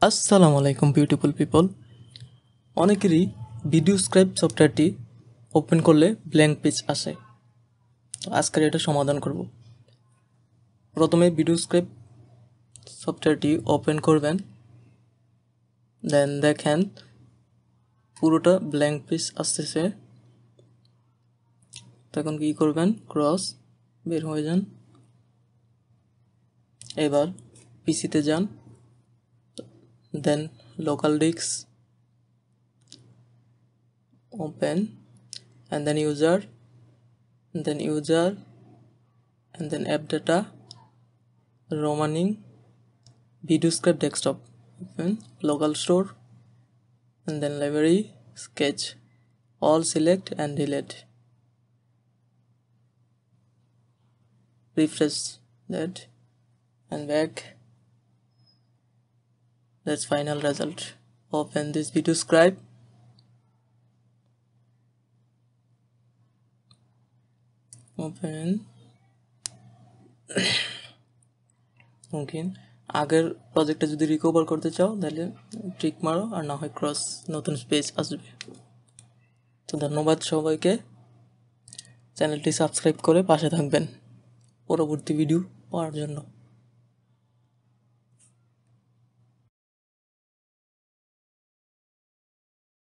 আসসালামু আলাইকুম beautiful people. অনেকেরই ভিডিও স্ক্রাইব সফটওয়্যারটি ওপেন করলে ব্ল্যাঙ্ক পেজ আসে। তো আজকের এটা সমাধান করব। প্রথমে ভিডিও স্ক্রাইব সফটওয়্যারটি ওপেন করবেন, দেন দেখেন পুরোটা ব্ল্যাঙ্ক পেজ আসতেছে। তখন কি করবেন, ক্রস বের হয়ে যান। এবার পিসিতে যান, then local disk open and then user and then app data romaning videoscript desktop open local store and then library sketch all select and delete, refresh that and back. That's final result. Open this videoscribe, open ওকে। আগের প্রজেক্টটা যদি recover করতে চাও তাহলে trick মারো, আর না হয় cross নতুন স্পেস আসবে। তো ধন্যবাদ সবাইকে, চ্যানেলটি সাবস্ক্রাইব করে পাশে থাকবেন পরবর্তী ভিডিও পাওয়ার জন্য।